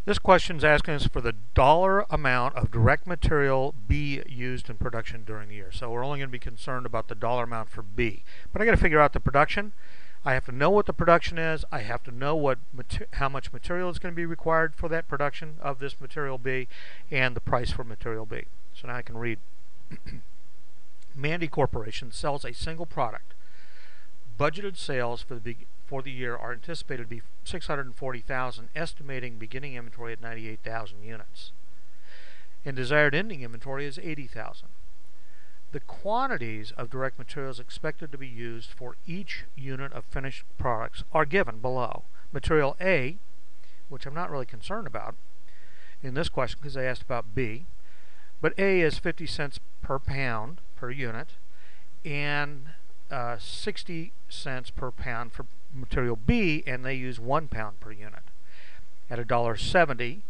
This question is asking us for the dollar amount of direct material B used in production during the year. So we're only going to be concerned about the dollar amount for B. But I got to figure out the production. I have to know what the production is. I have to know how much material is going to be required for that production of this material B, and the price for material B. So now I can read. Mandy Corporation sells a single product. Budgeted sales for the year are anticipated to be 640,000, estimating beginning inventory at 98,000 units. And desired ending inventory is 80,000. The quantities of direct materials expected to be used for each unit of finished products are given below. Material A, which I'm not really concerned about in this question because they asked about B, but A is 50 cents per pound per unit, and 60 cents per pound for material B, and they use 1 pound per unit. At $1.70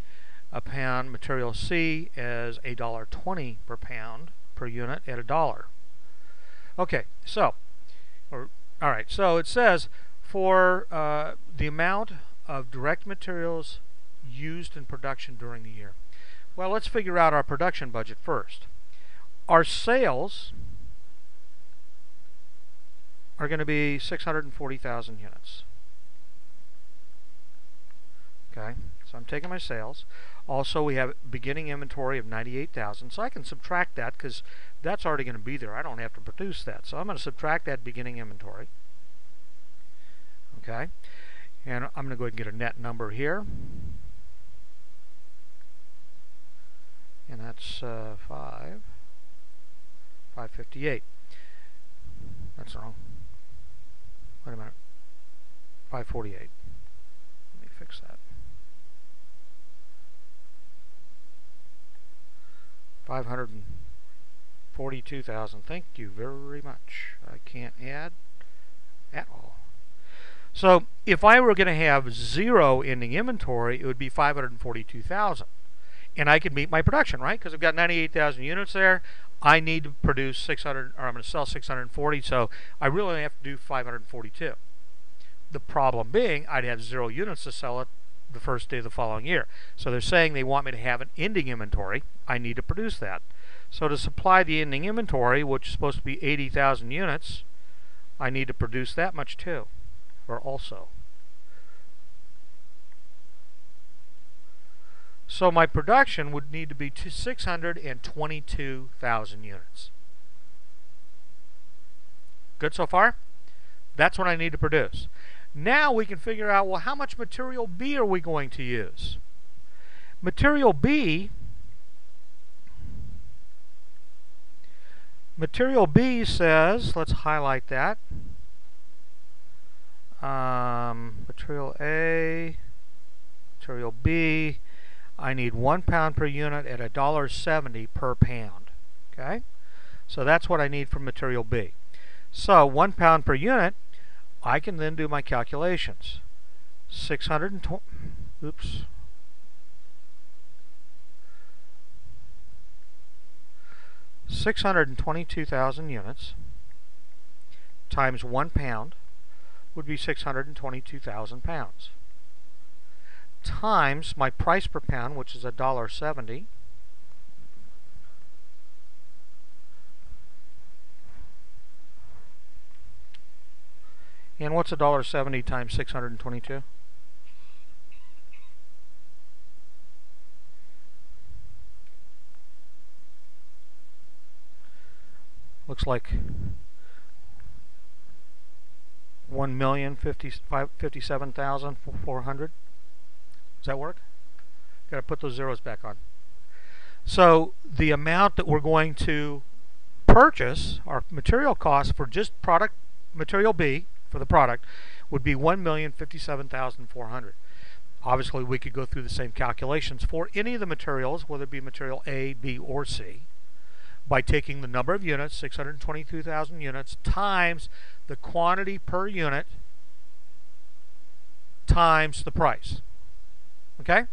a pound, material C is $1.20 per pound per unit at $1. Okay, so alright, so it says for the amount of direct materials used in production during the year. Well, let's figure out our production budget first. Our sales are going to be 640,000 units. Okay, so I'm taking my sales. Also, we have beginning inventory of 98,000, so I can subtract that because that's already going to be there. I don't have to produce that, so I'm going to subtract that beginning inventory. Okay, and I'm going to go ahead and get a net number here, and that's 558. That's wrong. Wait a minute. 548. Let me fix that. 542,000. Thank you very much. I can't add at all. So if I were going to have 0 ending inventory, it would be 542,000. And I could meet my production, right? Because I've got 98,000 units there. I need to produce 600, or I'm going to sell 640, so I really only have to do 542. The problem being, I'd have 0 units to sell it the first day of the following year. So they're saying they want me to have an ending inventory. I need to produce that. So to supply the ending inventory, which is supposed to be 80,000 units, I need to produce that much too, or also. So my production would need to be 622,000 units. Good so far? That's what I need to produce. Now we can figure out, well, how much material B are we going to use? Material B says, let's highlight that. Material A, material B, I need 1 pound per unit at $1.70 per pound. Okay, so that's what I need from material B. So 1 pound per unit, I can then do my calculations. 622,000 units times 1 pound would be 622,000 pounds. Times my price per pound, which is $1.70, and what's $1.70 times 622? Looks like 1,057,400. Does that work? Got to put those zeros back on. So the amount that we're going to purchase, our material cost for just product material B for the product, would be 1,057,400. Obviously, we could go through the same calculations for any of the materials, whether it be material A, B, or C, by taking the number of units, 622,000 units, times the quantity per unit times the price. Okay?